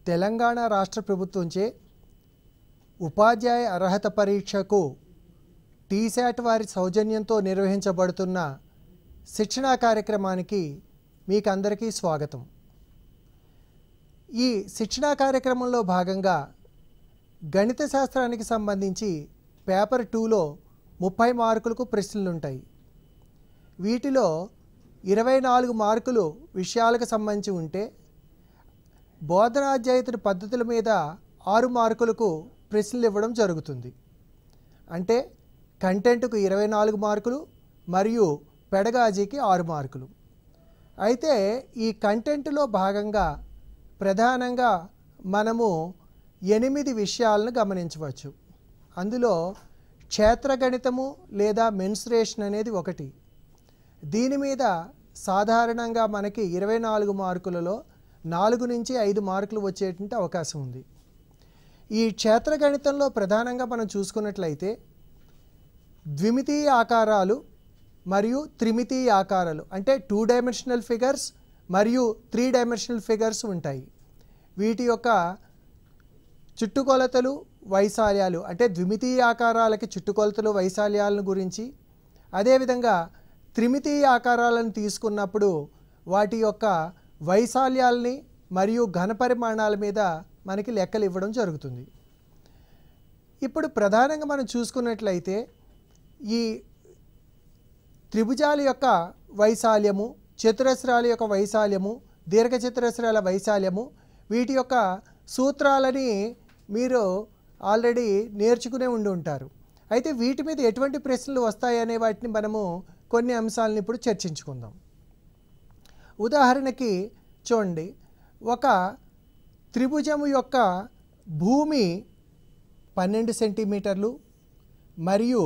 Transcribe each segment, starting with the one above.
తెలంగాణ రాష్ట్ర ప్రభుత్వంచే ఉపాధ్యాయ అర్హత పరీక్షకు టీశాట్ వారి సౌజన్యంతో నిర్వహించబడుతున్న శిక్షణా కార్యక్రమానికి మీకు అందరికీ స్వాగతం. ఈ శిక్షణా కార్యక్రమంలో భాగంగా గణిత శాస్త్రానికి సంబంధించి పేపర్ 2లో 30 మార్కులకు ప్రశ్నలు ఉంటాయి. వీటిలో 24 మార్కులు విషయాలకు సంబంధించి ఉంటే బోధనాధ్యాయేతర పద్ధతుల మీద 6 మార్కులకు ప్రశ్నలు ఇవ్వడం జరుగుతుంది. అంటే కంటెంట్కు 24 మార్కులు మరియు పెడగాజీకి 6 మార్కులు. అయితే ఈ కంటెంట్లో భాగంగా ప్రధానంగా మనము 8 విషయాలను గమనించవచ్చు. అందులో క్షేత్రగణితము లేదా మెన్సురేషన్ అనేది ఒకటి. దీని మీద సాధారణంగా మనకి 24 మార్కులలో 4 నుంచి 5 మార్కులు వచ్చేటువంటి అవకాశం ఉంది. ఈ క్షేత్రగణితంలో ప్రధానంగా మనం చూసుకున్నట్లయితే ద్విమితీయ ఆకారాలు మరియు త్రిమితీయ ఆకారాలు అంటే 2 డైమెన్షనల్ ఫిగర్స్ మరియు 3 డైమెన్షనల్ ఫిగర్స్ ఉంటాయి. వీటి యొక్క చుట్టుకొలతలు వైశాల్యాలు అంటే ద్విమితీయ ఆకారాలకి చుట్టుకొలతలు వైశాల్యాలను గురించి, అదేవిధంగా త్రిమితీయ ఆకారాలను తీసుకున్నప్పుడు వాటి యొక్క వైశాల్యాల్ని మరియు ఘనపరిమాణాల మీద మనకి లెక్కలు ఇవ్వడం జరుగుతుంది. ఇప్పుడు ప్రధానంగా మనం చూసుకున్నట్లయితే ఈ త్రిభుజాల యొక్క వైశాల్యము, చతురస్రాల యొక్క వైశాల్యము, దీర్ఘచతురస్రాల వైశాల్యము, వీటి యొక్క సూత్రాలని మీరు ఆల్రెడీ నేర్చుకునే ఉండి ఉంటారు. అయితే వీటి మీద ఎటువంటి ప్రశ్నలు వస్తాయనే వాటిని మనము కొన్ని అంశాలను ఇప్పుడు చర్చించుకుందాం. ఉదాహరణకి చూడండి, ఒక త్రిభుజము యొక్క భూమి 12 సెంటీమీటర్లు మరియు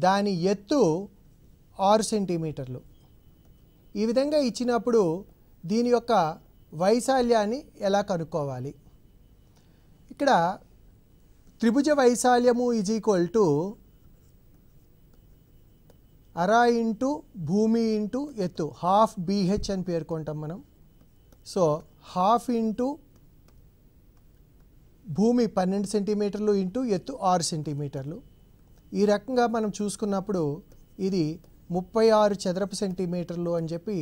దాని ఎత్తు 6 సెంటీమీటర్లు. ఈ విధంగా ఇచ్చినప్పుడు దీని యొక్క వైశాల్యాన్ని ఎలా కనుక్కోవాలి? ఇక్కడ త్రిభుజ వైశాల్యము = అర ఇంటూ భూమి ఇంటూ ఎత్తు, హాఫ్ BH అని పేర్కొంటాం మనం. సో హాఫ్ ఇంటూ భూమి 12 సెంటీమీటర్లు ఇంటూ ఎత్తు 6 సెంటీమీటర్లు. ఈ రకంగా మనం చూసుకున్నప్పుడు ఇది 36 చదరపు సెంటీమీటర్లు అని చెప్పి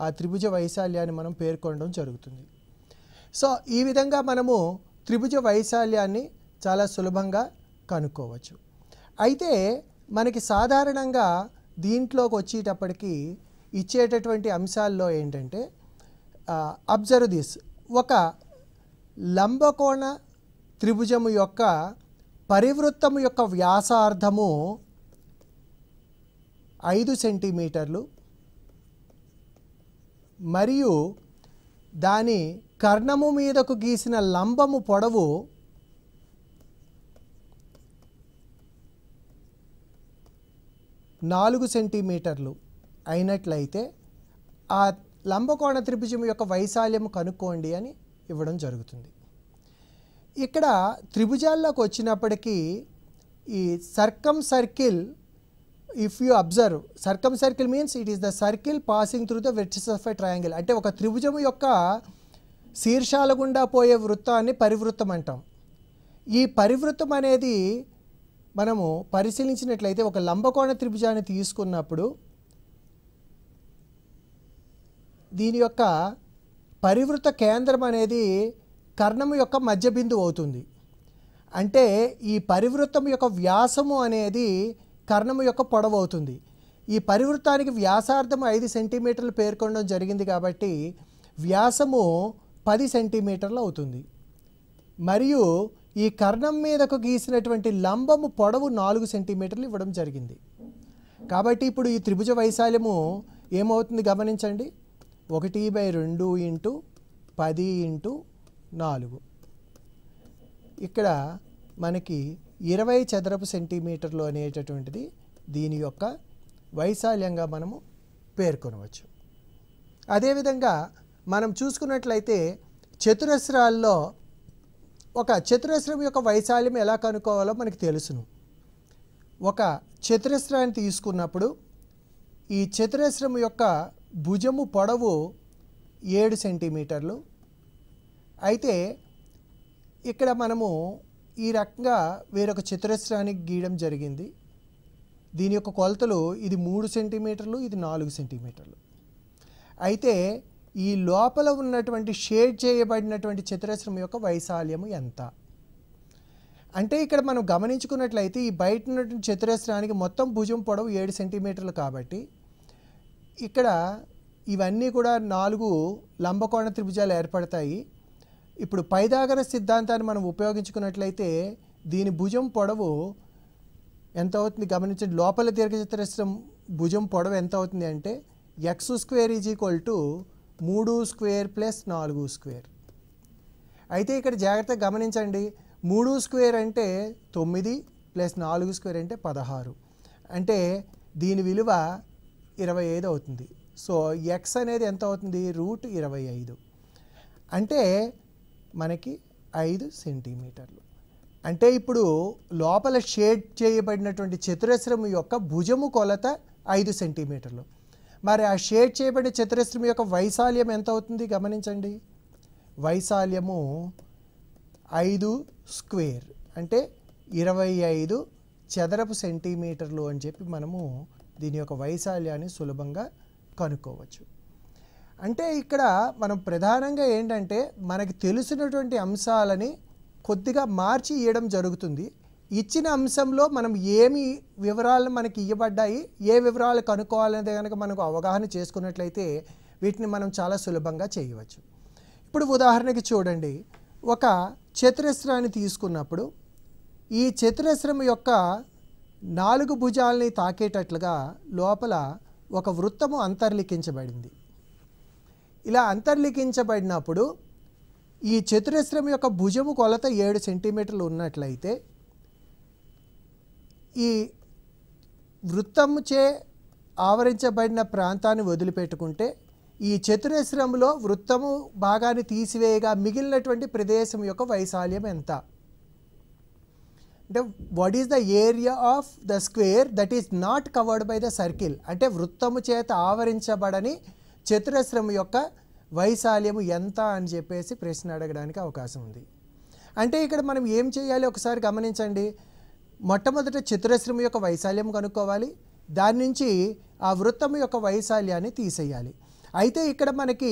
ఆ త్రిభుజ వైశాల్యాన్ని మనం పేర్కొనడం జరుగుతుంది. సో ఈ విధంగా మనము త్రిభుజ వైశాల్యాన్ని చాలా సులభంగా కనుక్కోవచ్చు. అయితే మనకి సాధారణంగా దీంట్లోకి వచ్చేటప్పటికి ఇచ్చేటటువంటి అంశాల్లో ఏంటంటే అబ్జర్వ్ దిస్, ఒక లంబకోణ త్రిభుజము యొక్క పరివృత్తము యొక్క వ్యాసార్థము 5 సెంటీమీటర్లు మరియు దాని కర్ణము మీదకు గీసిన లంబము పొడవు 4 సెంటీమీటర్లు అయినట్లయితే ఆ లంబకోణ త్రిభుజం యొక్క వైశాల్యము కనుక్కోండి అని ఇవ్వడం జరుగుతుంది. ఇక్కడ త్రిభుజాల్లోకి వచ్చినప్పటికీ ఈ circumcircle, if you observe, circumcircle means it is the circle passing through the vertices of a triangle. అంటే ఒక త్రిభుజము యొక్క శీర్షాల గుండా పోయే వృత్తాన్ని పరివృత్తం అంటాం. ఈ పరివృత్తం అనేది మనము పరిశీలించినట్లయితే ఒక లంబకోణ త్రిభుజాన్ని తీసుకున్నప్పుడు దీని యొక్క పరివృత్త కేంద్రం అనేది కర్ణము యొక్క మధ్య బిందువు అవుతుంది. అంటే ఈ పరివృత్తం యొక్క వ్యాసము అనేది కర్ణము యొక్క పొడవు అవుతుంది. ఈ పరివృత్తానికి వ్యాసార్థం 5 సెంటీమీటర్లు పేర్కొనడం జరిగింది కాబట్టి వ్యాసము 10 సెంటీమీటర్లు అవుతుంది. మరియు ఈ కర్ణం మీదకు గీసినటువంటి లంబము పొడవు 4 సెంటీమీటర్లు ఇవ్వడం జరిగింది. కాబట్టి ఇప్పుడు ఈ త్రిభుజ వైశాల్యము ఏమవుతుంది గమనించండి, 1/2 ఇంటూ 10 ఇంటూ 4. ఇక్కడ మనకి 20 చదరపు సెంటీమీటర్లు అనేటటువంటిది దీని యొక్క వైశాల్యంగా మనము పేర్కొనవచ్చు. అదేవిధంగా మనం చూసుకున్నట్లయితే చతురస్రాల్లో ఒక చతురస్రం యొక్క వైశాల్యం ఎలా కనుక్కోవాలో మనకి తెలుసును. ఒక చతురస్రాన్ని తీసుకున్నప్పుడు ఈ చతురస్రం యొక్క భుజము పొడవు 7 సెంటీమీటర్లు. అయితే ఇక్కడ మనము ఈ రకంగా వేరొక చతురస్రానికి గీయడం జరిగింది. దీని యొక్క కొలతలు ఇది 3 సెంటీమీటర్లు, ఇది 4 సెంటీమీటర్లు. అయితే ఈ లోపల ఉన్నటువంటి షేడ్ చేయబడినటువంటి చతురస్రం యొక్క వైశాల్యము ఎంత అంటే ఇక్కడ మనం గమనించుకున్నట్లయితే ఈ బయట ఉన్నటువంటి చతురస్రానికి మొత్తం భుజం పొడవు 7 సెంటీమీటర్లు కాబట్టి ఇక్కడ ఇవన్నీ కూడా 4 లంబకోణ త్రిభుజాలు ఏర్పడతాయి. ఇప్పుడు పైథాగరస్ సిద్ధాంతాన్ని మనం ఉపయోగించుకున్నట్లయితే దీని భుజం పొడవు ఎంత అవుతుంది గమనించండి. లోపల దీర్ఘచతురస్రం భుజం పొడవు ఎంత అవుతుంది అంటే x² = 3² + 4². అయితే ఇక్కడ జాగ్రత్తగా గమనించండి, 3² అంటే 9 + 4² అంటే 16, అంటే దీని విలువ 25 అవుతుంది. సో x అనేది ఎంత అవుతుంది √25 అంటే మనకి 5 సెంటీమీటర్లు. అంటే ఇప్పుడు లోపల షేడ్ చేయబడినటువంటి చతురస్రం యొక్క భుజము కొలత 5 సెంటీమీటర్లు. మరి ఆ షేడ్ చేయబడిన చతురస్రం యొక్క వైశాల్యం ఎంత అవుతుంది గమనించండి. వైశాల్యము 5² అంటే 25 చదరపు సెంటీమీటర్లు అని చెప్పి మనము దీని యొక్క వైశాల్యాన్ని సులభంగా కనుక్కోవచ్చు. అంటే ఇక్కడ మనం ప్రధానంగా ఏంటంటే మనకి తెలిసినటువంటి అంశాలని కొద్దిగా మార్చి ఇవ్వడం జరుగుతుంది. ఇచ్చిన అంశంలో మనం ఏమి వివరాలు మనకి ఇవ్వబడ్డాయి, ఏ వివరాలు కనుక్కోవాలనేది కనుక మనకు అవగాహన చేసుకున్నట్లయితే వీటిని మనం చాలా సులభంగా చేయవచ్చు. ఇప్పుడు ఉదాహరణకి చూడండి, ఒక చతురస్రాన్ని తీసుకున్నప్పుడు ఈ చతురస్రం యొక్క 4 భుజాలని తాకేటట్లుగా లోపల ఒక వృత్తము అంతర్లిఖించబడింది. ఇలా అంతర్లిఖించబడినప్పుడు ఈ చతురస్రం యొక్క భుజము కొలత 7 సెంటీమీటర్లు ఉన్నట్లయితే ఈ వృత్తముచే ఆవరించబడిన ప్రాంతాన్ని వదిలిపెట్టుకుంటే ఈ చతురస్రంలో వృత్తము భాగాన్ని తీసివేయగా మిగిలినటువంటి ప్రదేశం యొక్క వైశాల్యం ఎంత అంటే what is the area of the square that is not covered by the circle, అంటే వృత్తము చేత ఆవరించబడని చతురస్రం యొక్క వైశాల్యము ఎంత అని చెప్పేసి ప్రశ్న అడగడానికి అవకాశం ఉంది. అంటే ఇక్కడ మనం ఏం చేయాలి ఒకసారి గమనించండి. మొట్టమొదట చతురస్రం యొక్క వైశాల్యం కనుక్కోవాలి, దాని నుంచి ఆ వృత్తము యొక్క వైశాల్యాన్ని తీసేయాలి. అయితే ఇక్కడ మనకి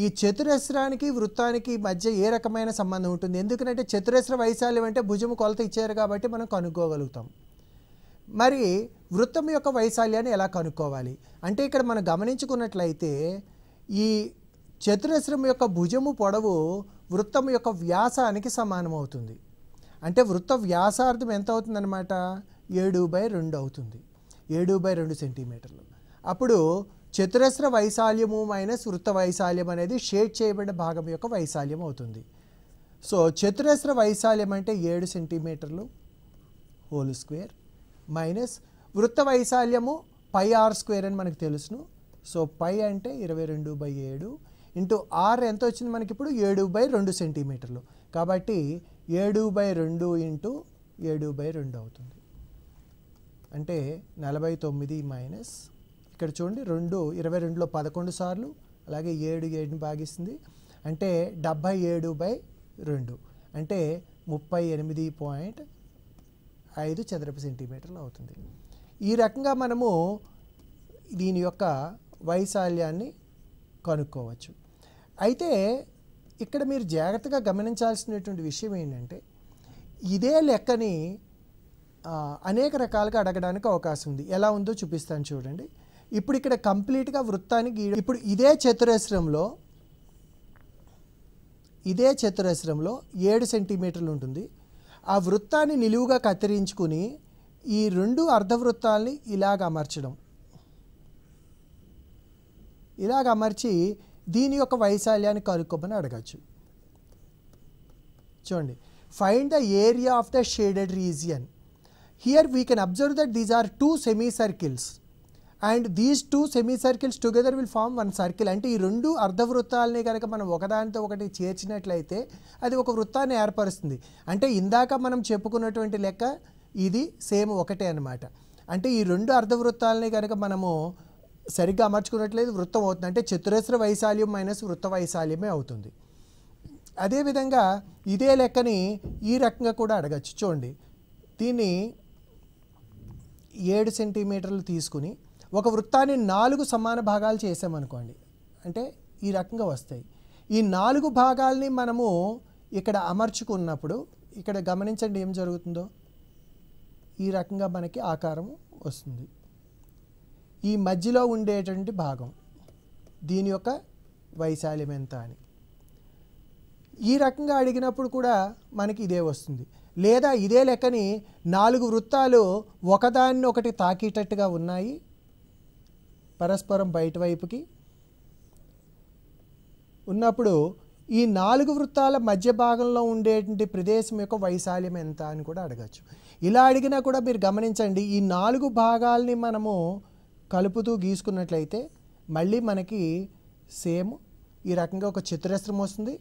ఈ చతురస్రానికి వృత్తానికి మధ్య ఏ రకమైన సంబంధం ఉంటుంది, ఎందుకంటే చతురస్ర వైశాల్యం అంటే భుజము కొలత ఇచ్చారు కాబట్టి మనం కనుక్కోగలుగుతాం. మరి వృత్తం యొక్క వైశాల్యాన్ని ఎలా కనుక్కోవాలి అంటే ఇక్కడ మనం గమనించుకున్నట్లయితే ఈ చతురస్రం యొక్క భుజము పొడవు వృత్తము యొక్క వ్యాసానికి సమానం అవుతుంది. అంటే వృత్త వ్యాసార్థం ఎంత అవుతుందన్నమాట 7/2 అవుతుంది, 7/2 సెంటీమీటర్లు. అప్పుడు చతురస్ర వైశాల్యము మైనస్ వృత్త వైశాల్యం అనేది షేడ్ చేయబడిన భాగం యొక్క వైశాల్యం అవుతుంది. సో చతురస్ర వైశాల్యం అంటే 7 సెంటీమీటర్లు హోల్ స్క్వేర్ మైనస్ వృత్త వైశాల్యము πr² అని మనకు తెలుసును. సో π అంటే 22/7 ఇంటూ r ఎంత వచ్చింది మనకి ఇప్పుడు 7/2 సెంటీమీటర్లు, కాబట్టి 7/2 ఇంటూ 7/2 అవుతుంది. అంటే 49 మైనస్ ఇక్కడ చూడండి 22లో 11 సార్లు, అలాగే 7ని భాగిస్తుంది అంటే 77/2 అంటే 38.5 చదరపు సెంటీమీటర్లు అవుతుంది. ఈ రకంగా మనము దీని యొక్క వైశాల్యాన్ని కనుక్కోవచ్చు. అయితే ఇక్కడ మీరు జాగ్రత్తగా గమనించాల్సినటువంటి విషయం ఏంటంటే ఇదే లెక్కని అనేక రకాలుగా అడగడానికి అవకాశం ఉంది. ఎలా ఉందో చూపిస్తాను చూడండి. ఇప్పుడు ఇక్కడ కంప్లీట్గా వృత్తాన్ని గీయడం, ఇప్పుడు ఇదే చతురస్రంలో 7 సెంటీమీటర్లు ఉంటుంది. ఆ వృత్తాన్ని నిలువుగా కత్తిరించుకుని ఈ 2 అర్ధవృత్తాలని ఇలాగ అమర్చడం, ఇలాగ అమర్చి దీని యొక్క వైశాల్యాన్ని కనుక్కోమని అడగచ్చు. చూడండి, find the area of the shaded region. Here we can observe that these are 2 semicircles and these 2 semicircles together will form 1 circle. అంటే ఈ 2 అర్ధవృత్తాలని కనుక మనం ఒకదానితో ఒకటి చేర్చినట్లయితే అది ఒక వృత్తాన్ని ఏర్పరుస్తుంది. అంటే ఇందాక మనం చెప్పుకున్నటువంటి లెక్క ఇది సేమ్ ఒకటే అన్నమాట. అంటే ఈ 2 అర్ధవృత్తాలని కనుక మనము సరిగ్గా అమర్చుకున్నట్లయితే వృత్తం అవుతుంది. అంటే చతురస్ర వైశాల్యం మైనస్ వృత్త వైశాల్యమే అవుతుంది. అదేవిధంగా ఇదే లెక్కని ఈ రకంగా కూడా అడగచ్చు. చూడండి, దీన్ని 7 సెంటీమీటర్లు తీసుకుని ఒక వృత్తాన్ని 4 సమాన భాగాలు చేసామనుకోండి, అంటే ఈ రకంగా వస్తాయి. ఈ 4 భాగాల్ని మనము ఇక్కడ అమర్చుకున్నప్పుడు ఇక్కడ గమనించండి ఏం జరుగుతుందో. ఈ రకంగా మనకి ఆకారం వస్తుంది. ఈ మధ్యలో ఉండేటువంటి భాగం దీని యొక్క వైశాల్యం ఎంత అని ఈ రకంగా అడిగినప్పుడు కూడా మనకి ఇదే వస్తుంది. లేదా ఇదే లెక్కని 4 వృత్తాలు ఒకదాన్ని ఒకటి తాకేటట్టుగా ఉన్నాయి, పరస్పరం బయట వైపుకి ఉన్నప్పుడు ఈ 4 వృత్తాల మధ్య భాగంలో ఉండేటువంటి ప్రదేశం యొక్క వైశాల్యం ఎంత అని కూడా అడగచ్చు. ఇలా అడిగినా కూడా మీరు గమనించండి, ఈ 4 భాగాల్ని మనము కలుపుతూ గీసుకున్నట్లయితే మళ్ళీ మనకి సేమ్ ఈ రకంగా ఒక చతురస్రం వస్తుంది.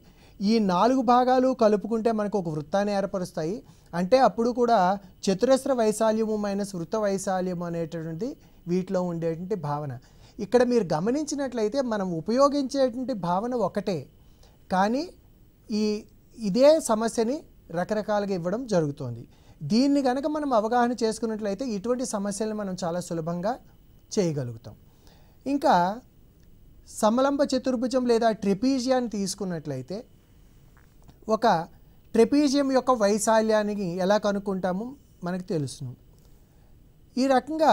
ఈ 4 భాగాలు కలుపుకుంటే మనకు ఒక వృత్తాన్ని ఏర్పరుస్తాయి. అంటే అప్పుడు కూడా చతురస్ర వైశాల్యము మైనస్ వృత్త వైశాల్యము అనేటటువంటి వీటిలో ఉండేటువంటి భావన. ఇక్కడ మీరు గమనించినట్లయితే మనం ఉపయోగించేటువంటి భావన ఒకటే, కానీ ఇదే సమస్యని రకరకాలుగా ఇవ్వడం జరుగుతోంది. దీన్ని కనుక మనం అవగాహన చేసుకున్నట్లయితే ఇటువంటి సమస్యలను మనం చాలా సులభంగా చేయగలుగుతాం. ఇంకా సమలంబ చతుర్భుజం లేదా ట్రెపీజియాన్ని తీసుకున్నట్లయితే ఒక ట్రెపీజియం యొక్క వైశాల్యానికి ఎలా కనుక్కుంటామో మనకు తెలుసును. ఈ రకంగా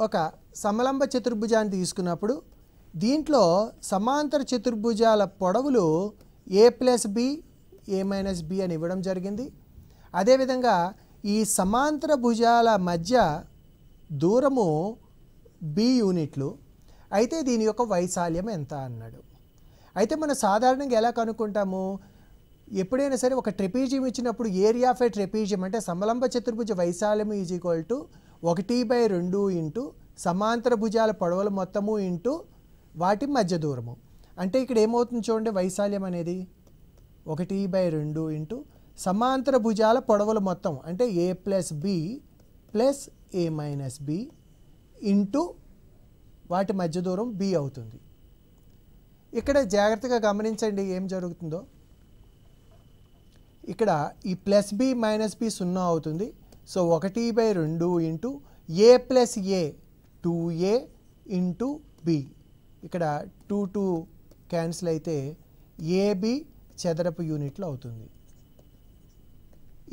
ఒక సమలంబ చతుర్భుజాన్ని తీసుకున్నప్పుడు దీంట్లో సమాంతర చతుర్భుజాల పొడవులు a+b a-b అని ఇవ్వడం జరిగింది. అదేవిధంగా ఈ సమాంతర భుజాల మధ్య దూరము b యూనిట్లు. అయితే దీని యొక్క వైశాల్యం ఎంత అన్నాడు. అయితే మనం సాధారణంగా ఎలా కనుక్కుంటాము, ఎప్పుడైనా సరే ఒక ట్రెపీజియం ఇచ్చినప్పుడు ఏరియా ఆఫ్ ఏ ట్రెపీజియం అంటే సమలంబ చతుర్భుజ వైశాల్యం ఈజ్ ఈక్వల్ టు 1/2 ఇంటూ సమాంతర భుజాల పొడవుల మొత్తము ఇంటూ వాటి మధ్య దూరము. అంటే ఇక్కడ ఏమవుతుంది చూడండి, వైశాల్యం అనేది 1/2 ఇంటూ సమాంతర భుజాల పొడవుల మొత్తం అంటే a+b ప్లస్ a-b ఇంటూ వాటి మధ్య దూరం b అవుతుంది. ఇక్కడ జాగ్రత్తగా గమనించండి ఏం జరుగుతుందో. ఇక్కడ ఈ +b - b 0 అవుతుంది. So 1/2 into a+a 2a into b. ఇక్కడ 2 క్యాన్సిల్ అయితే ab చదరపు యూనిట్లు అవుతుంది.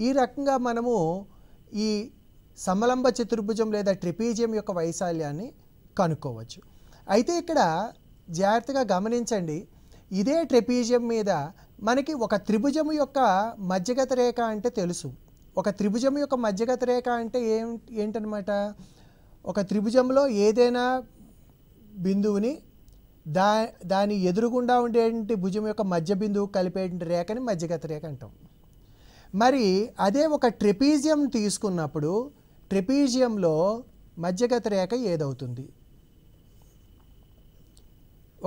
ఈ రకంగా మనము ఈ సమలంబ చతుర్భుజం లేదా ట్రెపీజియం యొక్క వైశాల్యాన్ని కనుక్కోవచ్చు. అయితే ఇక్కడ జాగ్రత్తగా గమనించండి, ఇదే ట్రెపీజియం మీద మనకి ఒక త్రిభుజము యొక్క మధ్యగత రేఖ అంటే తెలుసు. ఒక త్రిభుజం యొక్క మధ్యగత రేఖ అంటే ఏంటనమాట, ఒక త్రిభుజంలో ఏదైనా బిందువుని దాని ఎదురుగుండా ఉండేటువంటి భుజం యొక్క మధ్య బిందువు కలిపేటువంటి రేఖని మధ్యగత రేఖ అంటాం. మరి అదే ఒక ట్రెపీజియం తీసుకున్నప్పుడు ట్రెపీజియంలో మధ్యగత రేఖ ఏదవుతుంది?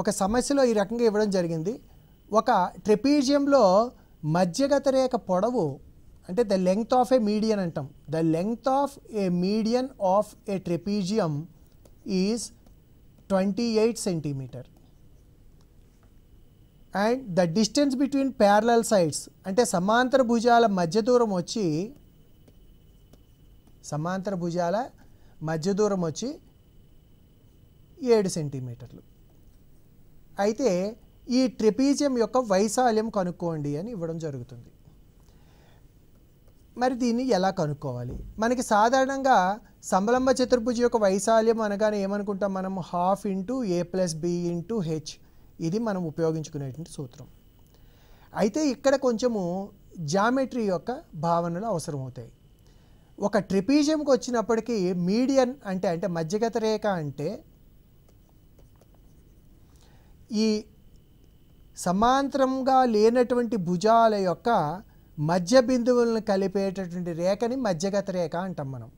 ఒక సమస్యలో ఈ రకంగా ఇవ్వడం జరిగింది. ఒక ట్రెపీజియంలో మధ్యగత రేఖ పొడవు అంటే the length of a median అంటాం. The length of a median of a trapezium is 28 centimetre and the distance between parallel sides అంటే సమాంతర భుజాల మధ్య దూరం వచ్చి 7 సెంటీమీటర్లు. అయితే ఈ ట్రెపీజియం యొక్క వైశాల్యం కనుక్కోండి అని ఇవ్వడం జరుగుతుంది. మరి దీన్ని ఎలా కనుక్కోవాలి? మనకి సాధారణంగా సమలంబ చతుర్భుజం యొక్క వైశాల్యం అనగానే ఏమనుకుంటాం మనం, 1/2 ఇంటూ a+b ఇంటూ h. ఇది మనం ఉపయోగించుకునేటువంటి సూత్రం. అయితే ఇక్కడ కొంచెము జామెట్రీ యొక్క భావనలు అవసరమవుతాయి. ఒక ట్రెపీజియంకి వచ్చినప్పటికీ మీడియన్ అంటే మధ్యగత రేఖ అంటే ఈ సమాంతరంగా లేనటువంటి భుజాల యొక్క మధ్య బిందువులను కలిపేటటువంటి రేఖని మధ్యగత రేఖ అంటాం మనం.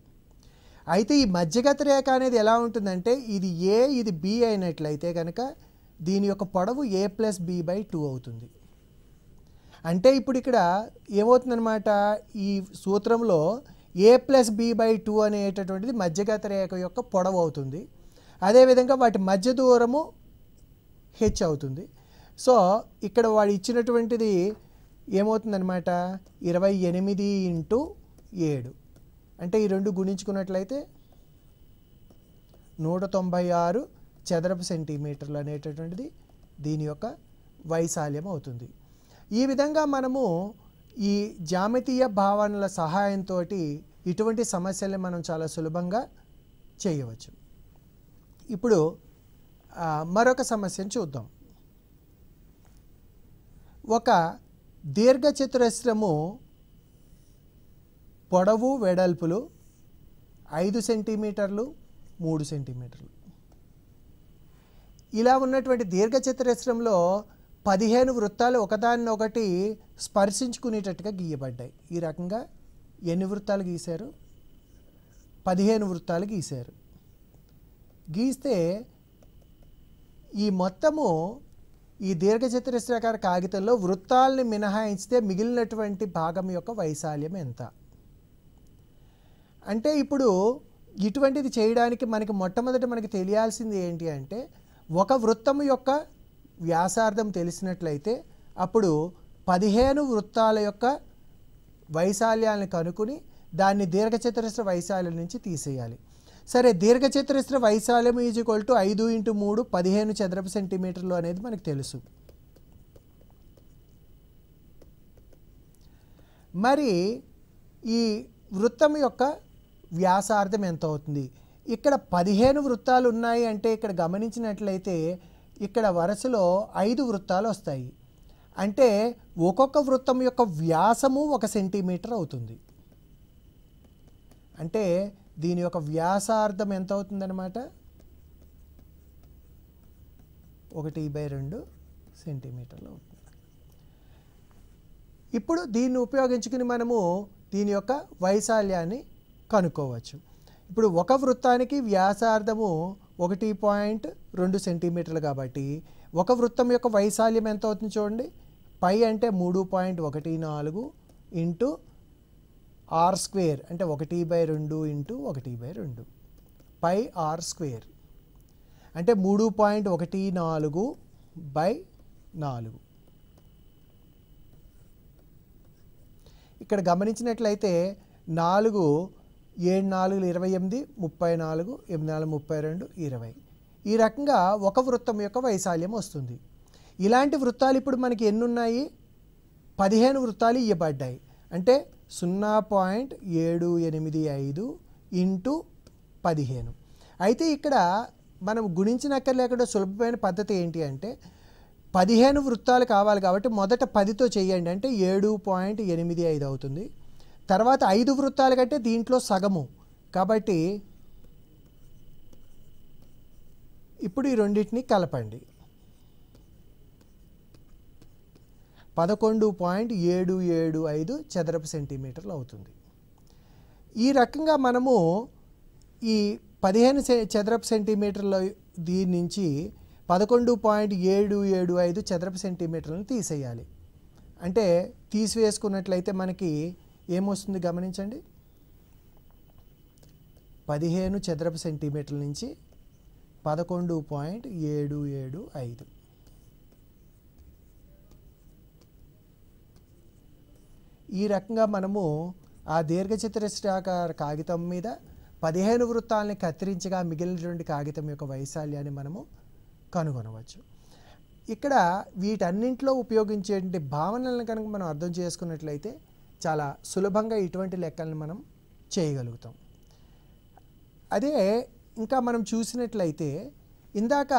అయితే ఈ మధ్యగత రేఖ అనేది ఎలా ఉంటుందంటే ఇది a ఇది b అయినట్లయితే కనుక దీని యొక్క పొడవు a+b/2 అవుతుంది. అంటే ఇప్పుడు ఇక్కడ ఏమవుతుందన్నమాట, ఈ సూత్రంలో a+b/2 అనేటటువంటిది మధ్యగత రేఖ యొక్క పొడవు అవుతుంది. అదేవిధంగా వాటి మధ్య దూరము h అవుతుంది. సో ఇక్కడ వాడు ఇచ్చినటువంటిది ఏమవుతుందన్నమాట 28 ఇంటూ 7 అంటే ఈ రెండు గుణించుకున్నట్లయితే 196 చదరపు సెంటీమీటర్లు అనేటటువంటిది దీని యొక్క వైశాల్యం అవుతుంది. ఈ విధంగా మనము ఈ జ్యామితీయ భావనల సహాయంతో ఇటువంటి సమస్యల్ని మనం చాలా సులభంగా చేయవచ్చు. ఇప్పుడు మరొక సమస్యను చూద్దాం. ఒక దీర్ఘచతురస్రము పొడవు వెడల్పులు 5 సెంటీమీటర్లు 3 సెంటీమీటర్లు. ఇలా ఉన్నటువంటి దీర్ఘచతురస్రంలో 15 వృత్తాలు ఒకదాన్నొకటి స్పర్శించుకునేటట్టుగా గీయబడ్డాయి. ఈ రకంగా ఎన్ని వృత్తాలు గీశారు? 15 వృత్తాలు గీశారు. గీస్తే ఈ మొత్తము ఈ దీర్ఘచతురస్రాకార కాగితంలో వృత్తాలని మినహాయించితే మిగిలినటువంటి భాగం యొక్క వైశాల్యం ఎంత? అంటే ఇప్పుడు ఇటువంటిది చేయడానికి మొట్టమొదట మనకి తెలియాల్సింది ఏంటి అంటే, ఒక వృత్తం యొక్క వ్యాసార్థం తెలిసినట్లయితే అప్పుడు 15 వృత్తాల యొక్క వైశాల్యాలను కనుక్కుని దాన్ని దీర్ఘచతురస్ర వైశాల్యం నుంచి తీసేయాలి. సరే, దీర్ఘచతురస్ర వైశాల్యం = 5 × 3 15 చదరపు సెంటీమీటర్లు అనేది మనకు తెలుసు. మరి ఈ వృత్తం యొక్క వ్యాసార్థం ఎంత అవుతుంది? ఇక్కడ 15 వృత్తాలు ఉన్నాయి అంటే ఇక్కడ గమనించినట్లయితే ఇక్కడ వరుసలో 5 వృత్తాలు వస్తాయి. అంటే ఒక్కొక్క వృత్తం యొక్క వ్యాసము 1 సెంటీమీటర్ అవుతుంది. అంటే దీని యొక్క వ్యాసార్థం ఎంత అవుతుందన్నమాట? 1/2 సెంటీమీటర్లు అవుతుంది. ఇప్పుడు దీన్ని ఉపయోగించుకుని మనము దీని యొక్క వైశాల్యాన్ని కనుక్కోవచ్చు. ఇప్పుడు ఒక వృత్తానికి వ్యాసార్థము 1.2 సెంటీమీటర్లు కాబట్టి ఒక వృత్తం యొక్క వైశాల్యం ఎంత అవుతుంది చూడండి. పై అంటే 3.14 ఇంటూ r² అంటే 1/2 ఇంటూ 1/2 పై r² అంటే 3.14/4. ఇక్కడ గమనించినట్లయితే 4 7 4 28 34 8 4 32 20 ఈ రకంగా ఒక వృత్తం యొక్క వైశాల్యం వస్తుంది. ఇలాంటి వృత్తాలు ఇప్పుడు మనకి ఎన్ని ఉన్నాయి? 15 వృత్తాలు ఇవ్వబడ్డాయి. అంటే 0.785 ఇంటూ 15. అయితే ఇక్కడ మనం గుణించనక్కర్లేకుండా సులభమైన పద్ధతి ఏంటి అంటే 15 వృత్తాలు కావాలి కాబట్టి మొదట 10తో చేయండి. అంటే 7.85 అవుతుంది. తర్వాత 5 వృత్తాలు కంటే దీంట్లో సగము కాబట్టి ఇప్పుడు ఈ రెండింటిని కలపండి. 11.775 చదరపు సెంటీమీటర్లు అవుతుంది. ఈ రకంగా మనము ఈ 15 చదరపు సెంటీమీటర్ల దీని నుంచి 11.775 చదరపు సెంటీమీటర్లను తీసేయాలి. అంటే తీసివేసుకున్నట్లయితే మనకి ఏమొస్తుంది గమనించండి. 15 చదరపు సెంటీమీటర్ల నుంచి 11.775. ఈ రకంగా మనము ఆ దీర్ఘచతురస్రాకార కాగితం మీద 15 వృత్తాలని కత్తిరించగా మిగిలినటువంటి కాగితం యొక్క వైశాల్యాన్ని మనము కనుగొనవచ్చు. ఇక్కడ వీటన్నింటిలో ఉపయోగించేటువంటి భావనలను కనుక మనం అర్థం చేసుకున్నట్లయితే చాలా సులభంగా ఇటువంటి లెక్కలను మనం చేయగలుగుతాం. అదే ఇంకా మనం చూసినట్లయితే ఇందాక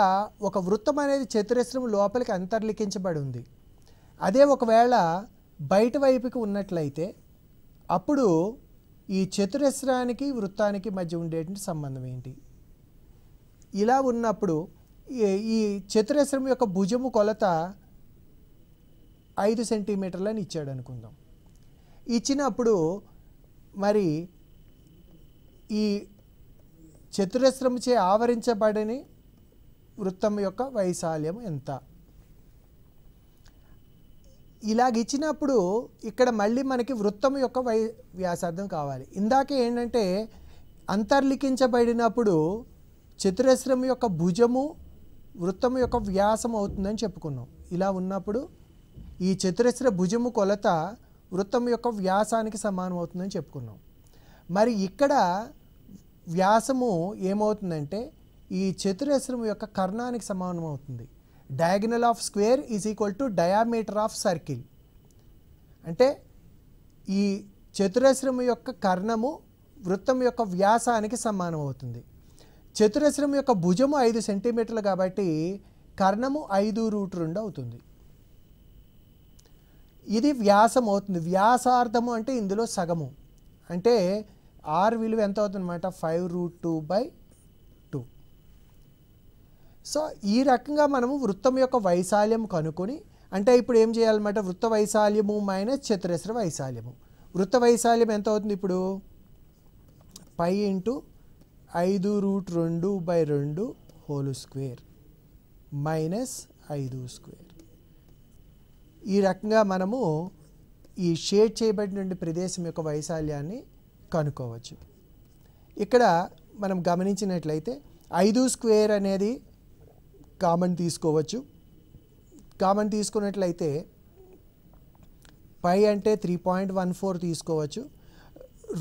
ఒక వృత్తం అనేది చతురస్రం లోపలికి అంతర్లిఖించబడి ఉంది. అదే ఒకవేళ బయట వైపుకి ఉన్నట్లయితే అప్పుడు ఈ చతురస్రానికి వృత్తానికి మధ్య ఉండేటువంటి సంబంధం ఏంటి? ఇలా ఉన్నప్పుడు ఈ చతురస్రం యొక్క భుజము కొలత 5 సెంటీమీటర్లని ఇచ్చాడు అనుకుందాం. ఇచ్చినప్పుడు మరి ఈ చతురస్రముచే ఆవరించబడని వృత్తం యొక్క వైశాల్యం ఎంత? ఇలాగిచ్చినప్పుడు ఇక్కడ మళ్ళీ మనకి వృత్తం యొక్క వ్యాసార్థం కావాలి. ఇందాకే ఏంటంటే అంతర్లిఖించబడినప్పుడు చతురస్రం యొక్క భుజము వృత్తం యొక్క వ్యాసం అవుతుందని చెప్పుకున్నాం. ఇలా ఉన్నప్పుడు ఈ చతురస్ర భుజము కొలత వృత్తం యొక్క వ్యాసానికి సమానం అవుతుందని చెప్పుకున్నాం. మరి ఇక్కడ వ్యాసము ఏమవుతుందంటే ఈ చతురస్రం యొక్క కర్ణానికి సమానం అవుతుంది. Diagonal of square is equal to diameter of circle. అంటే ఈ చతురస్రం యొక్క కర్ణము వృత్తం యొక్క వ్యాసానికి సమానం అవుతుంది. చతురస్రం యొక్క భుజము 5 సెంటీమీటర్లు కాబట్టి కర్ణము 5√2 అవుతుంది. ఇది వ్యాసం అవుతుంది. వ్యాసార్థము అంటే ఇందులో సగము, అంటే ఆర్ విలువ ఎంత అవుతుందన్నమాట, 5√2/2. సో ఈ రకంగా మనము వృత్తం యొక్క వైశాల్యం కనుక్కొని, అంటే ఇప్పుడు ఏం చేయాలన్నమాట, వృత్త వైశాల్యము మైనస్ చతురస్ర వైశాల్యము. వృత్త వైశాల్యం ఎంత అవుతుంది ఇప్పుడు, π × 5√2/2 హోల్ స్క్వేర్ మైనస్ 5². ఈ రకంగా మనము ఈ షేడ్ చేయబడిన ప్రదేశం యొక్క వైశాల్యాన్ని కనుక్కోవచ్చు. ఇక్కడ మనం గమనించినట్లయితే 5² అనేది కామన్ తీసుకోవచ్చు. కామన్ తీసుకున్నట్లయితే π అంటే 3.14 తీసుకోవచ్చు.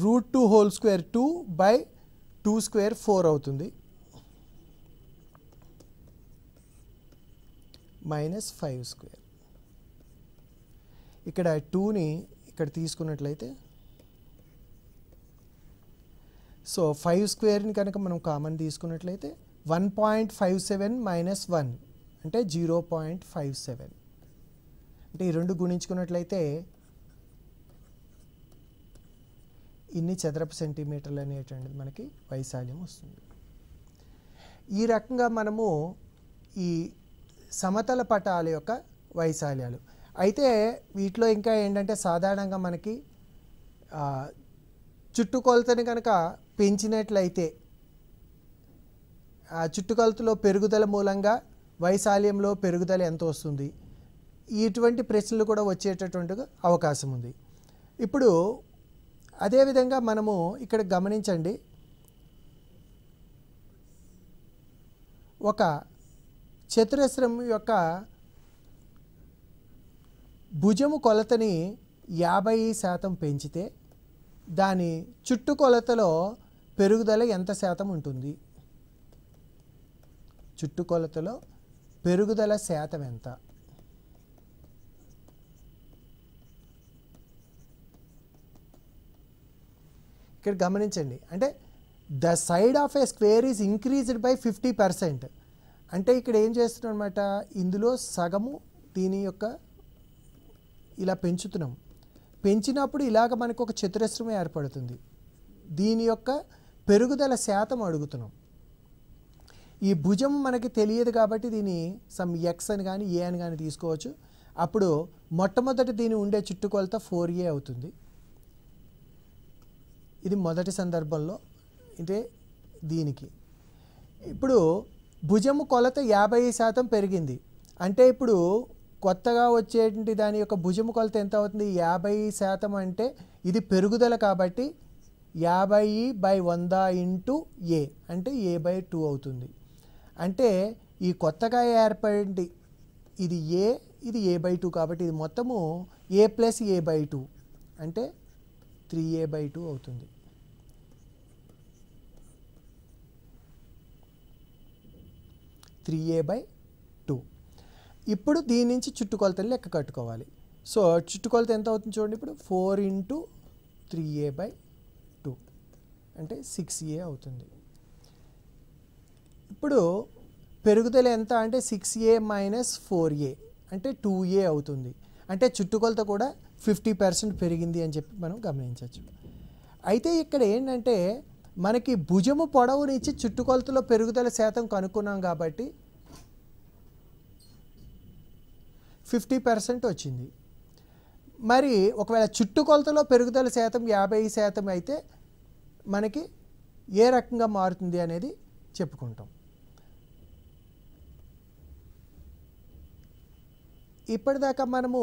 √2 హోల్ స్క్వేర్ 2/2² 4 అవుతుంది, మైనస్ 5². ఇక్కడ 2ని ఇక్కడ తీసుకున్నట్లయితే, సో 5² కనుక మనం కామన్ తీసుకున్నట్లయితే 1.57 మైనస్ 1 అంటే 0.57. అంటే ఈ రెండు గుణించుకున్నట్లయితే ఇన్ని చదరపు సెంటీమీటర్లు అనేటువంటిది మనకి వైశాల్యం వస్తుంది. ఈ రకంగా మనము ఈ సమతల పటాల యొక్క వైశాల్యాలు. అయితే వీటిలో ఇంకా ఏంటంటే సాధారణంగా మనకి చుట్టుకొలతని కనుక పెంచినట్లయితే ఆ చుట్టుకొలతలో పెరుగుదల మూలంగా వైశాల్యంలో పెరుగుదల ఎంత వస్తుంది, ఇటువంటి ప్రశ్నలు కూడా వచ్చేటటువంటి అవకాశం ఉంది. ఇప్పుడు అదేవిధంగా మనము ఇక్కడ గమనించండి, ఒక చతురస్రం యొక్క భుజము కొలతని 50% పెంచితే దాని చుట్టుకొలతలో పెరుగుదల ఎంత శాతం ఉంటుంది, చుట్టుకొలతలో పెరుగుదల శాతం ఎంత? ఇక్కడ గమనించండి, అంటే the side of A square is increased by 50%. అంటే ఇక్కడ ఏం చేస్తున్నాం అనమాట, ఇందులో సగము దీని యొక్క ఇలా పెంచుతున్నాం. పెంచినప్పుడు ఇలాగ మనకు ఒక చతురస్రం ఏర్పడుతుంది. దీని యొక్క పెరుగుదల శాతం అడుగుతున్నాం. ఈ భుజం మనకి తెలియదు కాబట్టి దీన్ని సమ్ ఎక్స్ అని కానీ ఏ అని కానీ తీసుకోవచ్చు. అప్పుడు మొట్టమొదటి దీని ఉండే చుట్టుకొలత 4a అవుతుంది. ఇది మొదటి సందర్భంలో, అంటే దీనికి ఇప్పుడు భుజము కొలత 50% పెరిగింది. అంటే ఇప్పుడు కొత్తగా వచ్చేటువంటి దాని యొక్క భుజము కొలత ఎంత అవుతుంది, 50% అంటే ఇది పెరుగుదల కాబట్టి 50/100 × a అంటే a/2 అవుతుంది. అంటే ఈ కొత్తగా ఏర్పడి ఇది a, ఇది a/2 కాబట్టి ఇది మొత్తము a + a/2 అంటే 3a/2 అవుతుంది. ఇప్పుడు దీని నుంచి చుట్టుకొలతలు లెక్క కట్టుకోవాలి. సో చుట్టుకొలత ఎంత అవుతుంది చూడండి, ఇప్పుడు 4 × 3a/2 అంటే 6a అవుతుంది. ఇప్పుడు పెరుగుదల ఎంత అంటే 6a - 4a అంటే 2a అవుతుంది. అంటే చుట్టుకొలత కూడా 50% పెరిగింది అని చెప్పి మనం గమనించవచ్చు. అయితే ఇక్కడ ఏంటంటే మనకి భుజము పొడవునిచ్చి చుట్టుకొలతలో పెరుగుదల శాతం కనుక్కున్నాం కాబట్టి 50% వచ్చింది. మరి ఒకవేళ చుట్టుకొలతలో పెరుగుదల శాతం 50% అయితే మనకి ఏ రకంగా మారుతుంది అనేది చెప్పుకుంటాం. ఇప్పటిదాకా మనము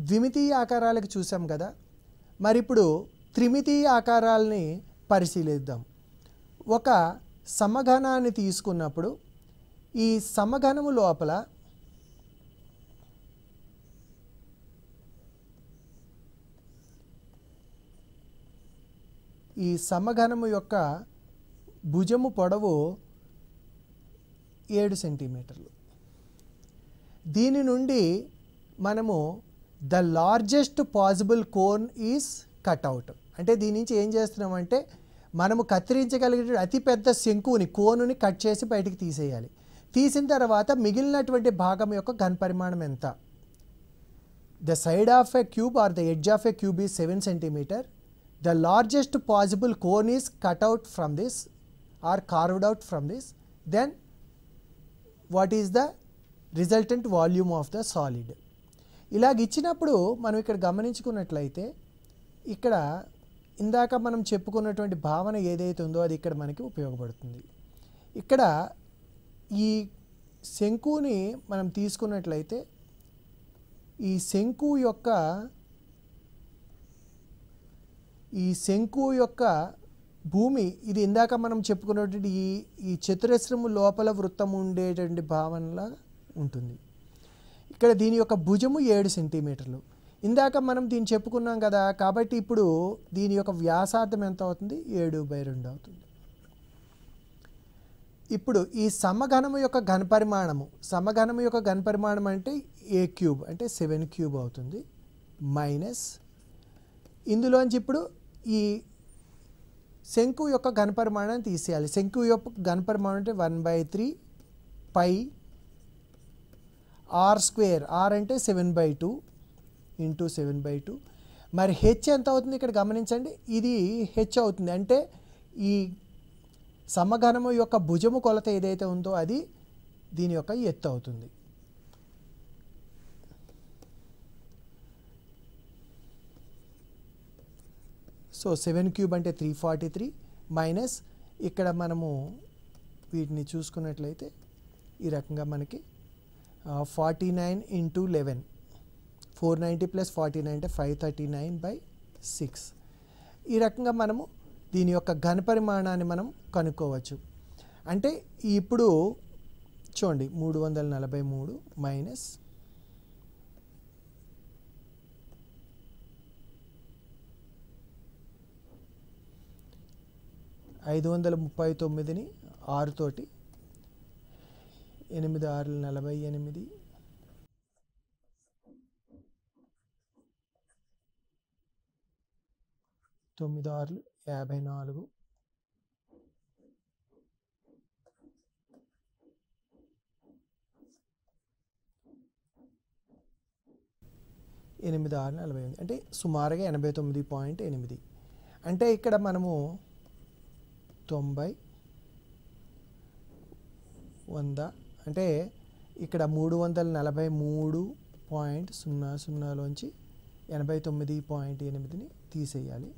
ద్విమితీయ ఆకారాలకు చూసాం కదా, మరి ఇప్పుడు త్రిమితీయ ఆకారాలని పరిశీలిద్దాం. ఒక సమఘనాన్ని తీసుకున్నప్పుడు ఈ సమఘనము లోపల ఈ సమఘనము యొక్క భుజము పొడవు 7 సెంటీమీటర్లు. దీని నుండి మనము the largest possible cone is cutout. అంటే దీని నుంచి ఏం చేస్తున్నామంటే మనము కత్తిరించగలిగే అతిపెద్ద శంకుని కోనుని కట్ చేసి బయటికి తీసేయాలి. తీసిన తర్వాత మిగిలినటువంటి భాగం యొక్క ఘనపరిమాణం ఎంత? The side of a cube or the edge of a cube is 7 centimetre. The largest possible cone is cut out from this or carved out from this. Then what is the resultant volume of the solid. ఇలాగ ఇచ్చినప్పుడు మనం ఇక్కడ గమనించుకున్నట్లయితే ఇక్కడ ఇందాక మనం చెప్పుకున్నటువంటి భావన ఏదైతే ఉందో అది ఇక్కడ మనకి ఉపయోగపడుతుంది. ఇక్కడ ఈ శంకుని మనం తీసుకున్నట్లయితే ఈ శంకు యొక్క భూమి ఇది ఇందాక మనం చెప్పుకున్నటువంటి ఈ చతురస్రము లోపల వృత్తం ఉండేటువంటి భావనలా ఉంటుంది. ఇక్కడ దీని యొక్క భుజము 7 సెంటీమీటర్లు. ఇందాక మనం దీన్ని చెప్పుకున్నాం కదా, కాబట్టి ఇప్పుడు దీని యొక్క వ్యాసార్థం ఎంత అవుతుంది? 7/2 అవుతుంది. ఇప్పుడు ఈ సమఘనము యొక్క ఘనపరిమాణం అంటే ఏ క్యూబ్ అంటే 7 క్యూబ్ అవుతుంది. మైనస్ ఇందులోంచి ఇప్పుడు ఈ శంకు యొక్క ఘనపరిమాణాన్ని తీసేయాలి. శంకు యొక్క ఘనపరిమాణం అంటే 1/3 పై r². r అంటే 7/2 ఇంటూ 7/2. మరి హెచ్ ఎంత అవుతుంది ఇక్కడ గమనించండి. ఇది హెచ్ అవుతుంది. అంటే ఈ సమఘనము యొక్క భుజము కొలత ఏదైతే ఉందో అది దీని యొక్క ఎత్తు అవుతుంది. సో 7 క్యూబ్ అంటే 343 మైనస్ ఇక్కడ మనము వీటిని చూసుకున్నట్లయితే ఈ రకంగా మనకి 49 ఇంటూ 11 490 ప్లస్ 49 అంటే 539/6. ఈ రకంగా మనము దీని యొక్క ఘనపరిమాణాన్ని మనం కనుక్కోవచ్చు. అంటే ఇప్పుడు చూడండి 343 మైనస్ 539ని 6 తోటి 8 6 48 9 6 54 8 6 48 అంటే సుమారుగా 89.8. అంటే ఇక్కడ మనము 90 100 అంటే ఇక్కడ 343.00లోంచి 89.8ని తీసేయాలి.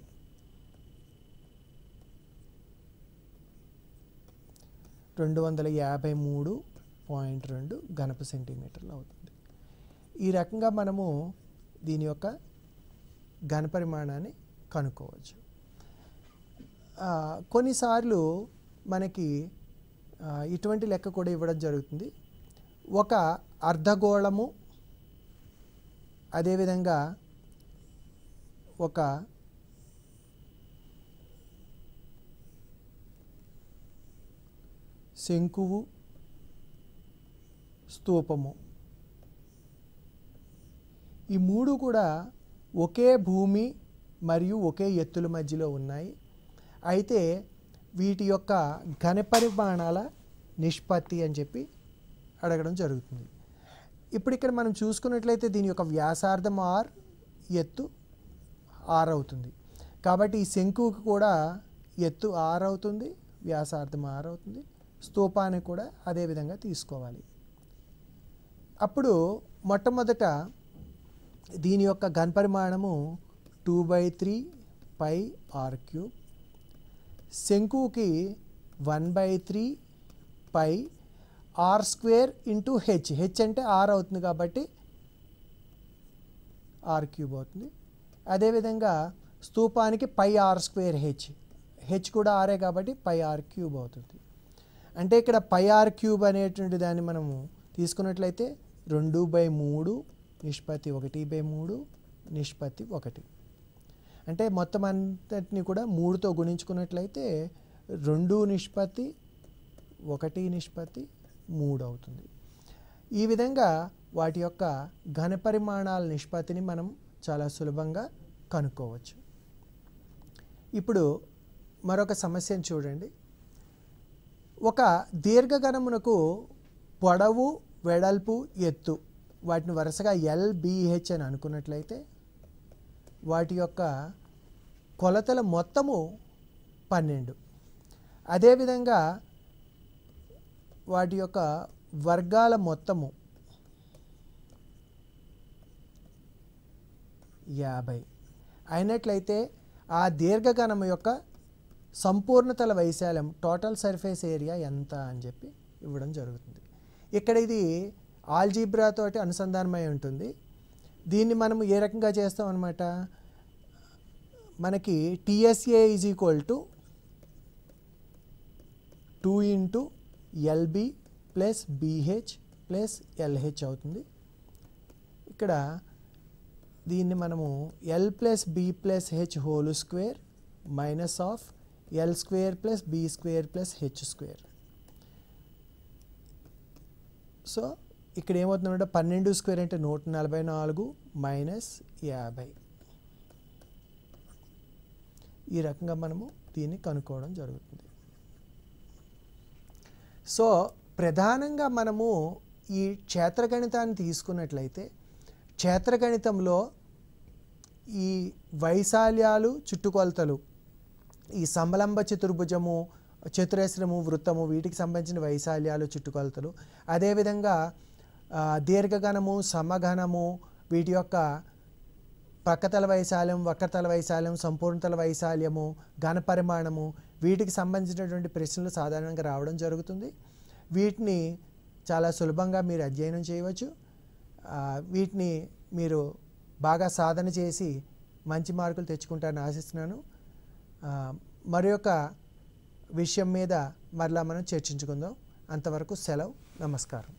253.2 ఘనపు సెంటీమీటర్లు అవుతుంది. ఈ రకంగా మనము దీని యొక్క ఘనపరిమాణాన్ని కనుక్కోవచ్చు. కొన్నిసార్లు మనకి ఇటువంటి లెక్క కూడా ఇవ్వడం జరుగుతుంది. ఒక అర్ధగోళము అదేవిధంగా ఒక శంకువు స్తూపము ఈ మూడు కూడా ఒకే భూమి మరియు ఒకే ఎత్తుల మధ్యలో ఉన్నాయి. అయితే వీటి యొక్క ఘనపరిమాణాల నిష్పత్తి అని చెప్పి అడగడం జరుగుతుంది. ఇప్పుడు ఇక్కడ మనం చూసుకున్నట్లయితే దీని యొక్క వ్యాసార్థం r, ఎత్తు r అవుతుంది. కాబట్టి ఈ శంకువుకి కూడా ఎత్తు r అవుతుంది, వ్యాసార్థం r అవుతుంది. స్తూపాన్ని కూడా అదే విధంగా తీసుకోవాలి. అప్పుడు మొట్టమొదట దీని యొక్క ఘనపరిమాణము 2/3 పై r³. శంకువుకి 1/3 పై r² ఇంటూ హెచ్. హెచ్ అంటే r అవుతుంది కాబట్టి r³ అవుతుంది. అదేవిధంగా స్తూపానికి పై r² హెచ్. హెచ్ కూడా ఆరే కాబట్టి పై r³ అవుతుంది. అంటే ఇక్కడ πr³ అనేటువంటి దాన్ని మనము తీసుకున్నట్లయితే 2/3 నిష్పత్తి 1/3 నిష్పత్తి 1. అంటే మొత్తం అంతటిని కూడా 3తో గుణించుకున్నట్లయితే 2 నిష్పత్తి 1 నిష్పత్తి 3 అవుతుంది. ఈ విధంగా వాటి యొక్క ఘనపరిమాణాల నిష్పత్తిని మనం చాలా సులభంగా కనుక్కోవచ్చు. ఇప్పుడు మరొక సమస్యను చూడండి. ఒక దీర్ఘఘనమునకు పొడవు, వెడల్పు, ఎత్తు వాటిని వరుసగా LBH అని అనుకున్నట్లయితే వాటి యొక్క కొలతల మొత్తము 12. అదేవిధంగా వాటి యొక్క వర్గాల మొత్తము 50 అయినట్లయితే ఆ దీర్ఘఘనము యొక్క సంపూర్ణతల వైశాల్యం టోటల్ సర్ఫేస్ ఏరియా ఎంత అని చెప్పి ఇవ్వడం జరుగుతుంది. ఇక్కడ ఇది ఆల్జీబ్రా తోటి అనుసంధానమై ఉంటుంది. దీన్ని మనం ఏ రకంగా చేస్తాం అన్నమాట. మనకి TSA = 2 × LB + BH + LH అవుతుంది. ఇక్కడ దీన్ని మనము L + B + H whole square minus of L² + B² + H². So ఇక్కడ ఏమవుతుందంటే 12² అంటే 144 మైనస్ 50. ఈ రకంగా మనము దీన్ని కనుక్కోవడం జరుగుతుంది. సో ప్రధానంగా మనము ఈ క్షేత్రగణితాన్ని తీసుకున్నట్లయితే క్షేత్రగణితంలో ఈ వైశాల్యాలు, చుట్టుకొలతలు, ఈ సమలంబ చతుర్భుజము, చతురస్రము, వృత్తము వీటికి సంబంధించిన వైశాల్యాలు, చుట్టుకొలతలు, అదేవిధంగా దీర్ఘఘనము, సమఘనము వీటి యొక్క పక్కతల వైశాల్యం, వక్రతల వైశాల్యం, సంపూర్ణతల వైశాల్యము, ఘనపరిమాణము వీటికి సంబంధించినటువంటి ప్రశ్నలు సాధారణంగా రావడం జరుగుతుంది. వీటిని చాలా సులభంగా మీరు అధ్యయనం చేయవచ్చు. వీటిని మీరు బాగా సాధన చేసి మంచి మార్కులు తెచ్చుకుంటారని ఆశిస్తున్నాను. మరి యొక్క విషయం మీద మరలా మనం చర్చించుకుందాం. అంతవరకు సెలవు. నమస్కారం.